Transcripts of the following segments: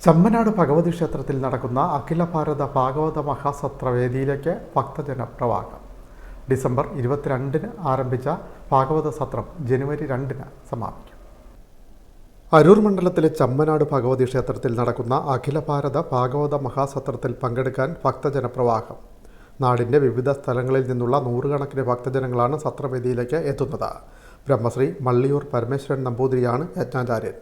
ചമ്മനാട് ഭഗവതി ക്ഷേത്രത്തിൽ നടക്കുന്ന അഖില ഭാരത ഭാഗവത മഹാസത്രവേദിയിലേക്ക് ഭക്തജന പ്രവാഹം. ഡിസംബർ 22-ന് ആരംഭിച്ച ഭാഗവത സത്രം ജനുവരി 2-ന് സമാപിക്കും. അരൂർ മണ്ഡലത്തിലെ ചമ്മനാട് ഭഗവതി ക്ഷേത്രത്തിൽ നടക്കുന്ന അഖില ഭാരത ഭാഗവത മഹാസത്രത്തിൽ പങ്കെടുക്കാൻ ഭക്തജന പ്രവാഹം. നാടിൻ്റെ വിവിധ സ്ഥലങ്ങളിൽ നിന്നുള്ള നൂറുകണക്കിന് ഭക്തജനങ്ങളാണ് സത്രവേദിയിലേക്ക് എത്തുന്നത്. ബ്രഹ്മശ്രീ മള്ളിയൂർ പരമേശ്വരൻ നമ്പൂതിരിയാണ് യജ്ഞാചാര്യൻ.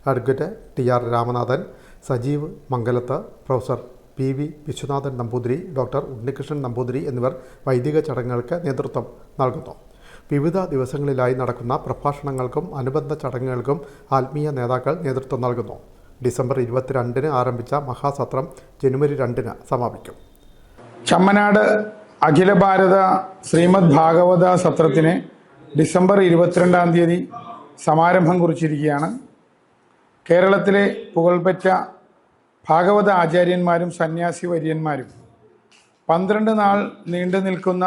Advocate T R. Ramanathan, Sajeev Mangalath, professor P V. Viswanathan Namboothiri, doctor Unnikrishnan Namboothiri എന്നിവർ വൈദിക ചടങ്ങുകൾക്ക് നേതൃത്വം നൽകുന്നു. വിവിധ ദിവസങ്ങളിലായി നടക്കുന്ന പ്രഭാഷണങ്ങൾക്കും അനുബന്ധ ചടങ്ങുകൾക്കും ആത്മീയ നേതാക്കൾ നേതൃത്വം നൽകുന്നു. ഡിസംബർ 22-ന് ആരംഭിച്ച മഹാസത്രം ജനുവരി 2-ന് സമാപിക്കും. ചമ്മനാട് അഖില ഭാരത ശ്രീമദ് ഭാഗവത സത്രത്തിന് ഡിസംബർ 22-ാം തീയതി സമാരംഭം കുറിച്ചിരിക്കുകയാണ്. കേരളത്തിലെ പുകൾപെറ്റ ഭാഗവത ആചാര്യന്മാരും സന്യാസി വര്യന്മാരും 12 നാൾ നീണ്ടു നിൽക്കുന്ന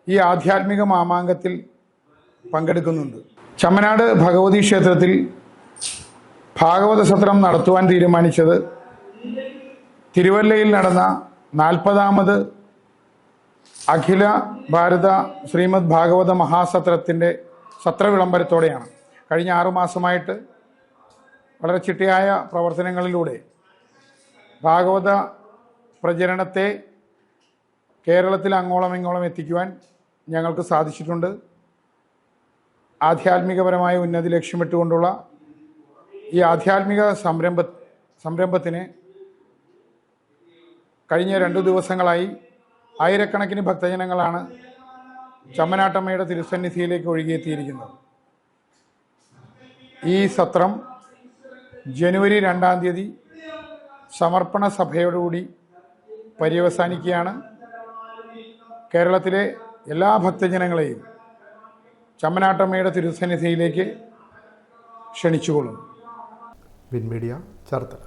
ഈ ആധ്യാത്മിക മാമാങ്കത്തിൽ പങ്കെടുക്കുന്നുണ്ട്. ചമ്മനാട് ഭഗവതി ക്ഷേത്രത്തിൽ ഭാഗവത സത്രം നടത്തുവാൻ തീരുമാനിച്ചത് തിരുവല്ലയിൽ നടന്ന 40ാമത് അഖില ഭാരത ശ്രീമദ് ഭാഗവത മഹാസത്രത്തിൻ്റെ സത്രവിളംബരത്തോടെയാണ്. കഴിഞ്ഞ 6 മാസമായിട്ട് വളരെ ചിട്ടയായ പ്രവർത്തനങ്ങളിലൂടെ ഭാഗവത പ്രചരണത്തെ കേരളത്തിൽ അങ്ങോളം ഇങ്ങോളം എത്തിക്കുവാൻ ഞങ്ങൾക്ക് സാധിച്ചിട്ടുണ്ട്. ആധ്യാത്മികപരമായ ഉന്നതി ലക്ഷ്യമിട്ടുകൊണ്ടുള്ള ഈ ആധ്യാത്മിക സംരംഭത്തിന് കഴിഞ്ഞ 2 ദിവസങ്ങളായി ആയിരക്കണക്കിന് ഭക്തജനങ്ങളാണ് ചമ്മനാട്ടമ്മയുടെ തിരുസന്നിധിയിലേക്ക് ഒഴുകിയെത്തിയിരിക്കുന്നത്. ഈ സത്രം ജനുവരി 2-ാം തീയതി സമർപ്പണ സഭയോടുകൂടി പര്യവസാനിക്കുകയാണ്. കേരളത്തിലെ എല്ലാ ഭക്തജനങ്ങളെയും ചമ്മനാട്ടമ്മയുടെ തിരുസന്നിധിയിലേക്ക് ക്ഷണിച്ചുകൊള്ളുന്നു. Win Media, Cherthala.